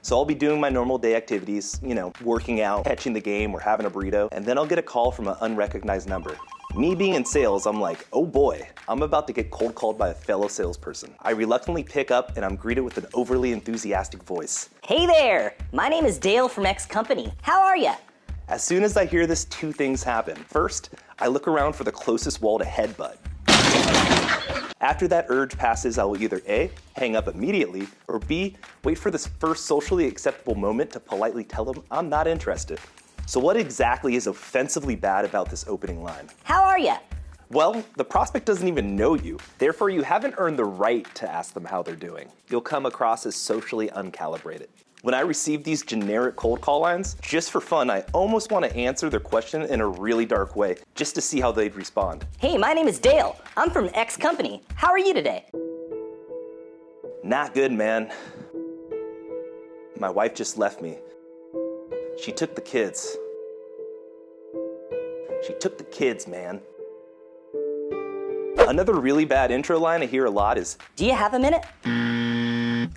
So I'll be doing my normal day activities, working out, catching the game, or having a burrito, and then I'll get a call from an unrecognized number. Me being in sales, I'm like, oh boy, I'm about to get cold called by a fellow salesperson. I reluctantly pick up and I'm greeted with an overly enthusiastic voice. Hey there, my name is Dale from X Company. How are ya? As soon as I hear this, two things happen. First, I look around for the closest wall to headbutt. After that urge passes, I will either A, hang up immediately, or B, wait for this first socially acceptable moment to politely tell them I'm not interested. So what exactly is offensively bad about this opening line? How are ya? Well, the prospect doesn't even know you. Therefore, you haven't earned the right to ask them how they're doing. You'll come across as socially uncalibrated. When I receive these generic cold call lines, just for fun, I almost want to answer their question in a really dark way, just to see how they'd respond. Hey, my name is Dale. I'm from X Company. How are you today? Not good, man. My wife just left me. She took the kids. She took the kids, man. Another really bad intro line I hear a lot is, do you have a minute?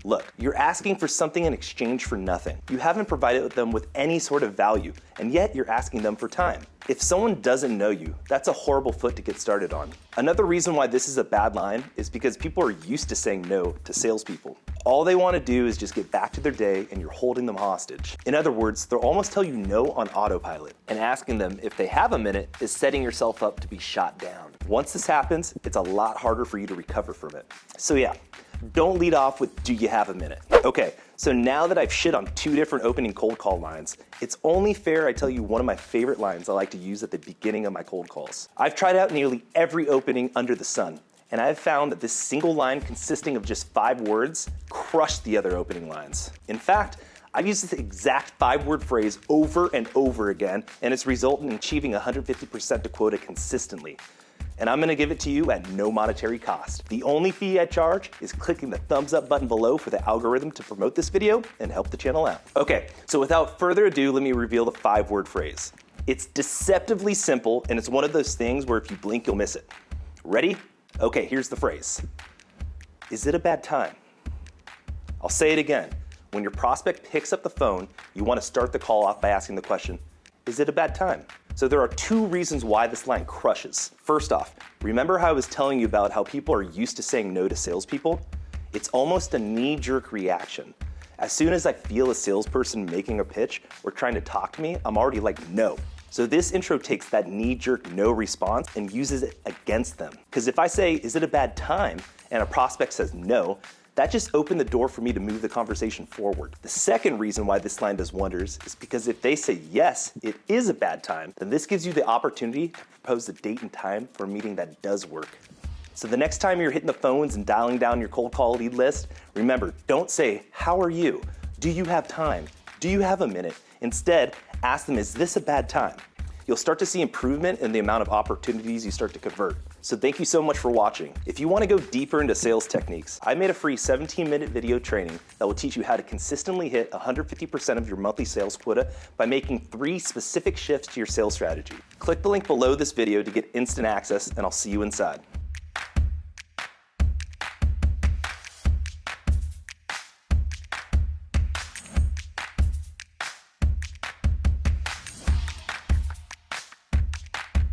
Look, you're asking for something in exchange for nothing. You haven't provided them with any sort of value, and yet you're asking them for time. If someone doesn't know you, that's a horrible foot to get started on. Another reason why this is a bad line is because people are used to saying no to salespeople. All they want to do is just get back to their day and you're holding them hostage. In other words, they'll almost tell you no on autopilot, and asking them if they have a minute is setting yourself up to be shot down. Once this happens, it's a lot harder for you to recover from it. So yeah, don't lead off with, do you have a minute? Okay, so now that I've shit on two different opening cold call lines, it's only fair I tell you one of my favorite lines I like to use at the beginning of my cold calls. I've tried out nearly every opening under the sun, and I've found that this single line consisting of just 5 words crushed the other opening lines. In fact, I've used this exact 5-word phrase over and over again, and it's resulted in achieving 150% to quota consistently. And I'm gonna give it to you at no monetary cost. The only fee I charge is clicking the thumbs up button below for the algorithm to promote this video and help the channel out. Okay, so without further ado, let me reveal the 5-word phrase. It's deceptively simple, and it's one of those things where if you blink, you'll miss it. Ready? Okay, here's the phrase. Is it a bad time? I'll say it again. When your prospect picks up the phone, you wanna start the call off by asking the question, is it a bad time? So there are 2 reasons why this line crushes. First off, remember how I was telling you about how people are used to saying no to salespeople? It's almost a knee-jerk reaction. As soon as I feel a salesperson making a pitch or trying to talk to me, I'm already like, no. So this intro takes that knee-jerk no response and uses it against them. Because if I say, is it a bad time? And a prospect says no, that just opened the door for me to move the conversation forward. The second reason why this line does wonders is because if they say yes, it is a bad time, then this gives you the opportunity to propose a date and time for a meeting that does work. So the next time you're hitting the phones and dialing down your cold call lead list, remember, don't say, how are you? Do you have time? Do you have a minute? Instead, ask them, is this a bad time? You'll start to see improvement in the amount of opportunities you start to convert. So thank you so much for watching. If you want to go deeper into sales techniques, I made a free 17-minute video training that will teach you how to consistently hit 150% of your monthly sales quota by making 3 specific shifts to your sales strategy. Click the link below this video to get instant access, and I'll see you inside.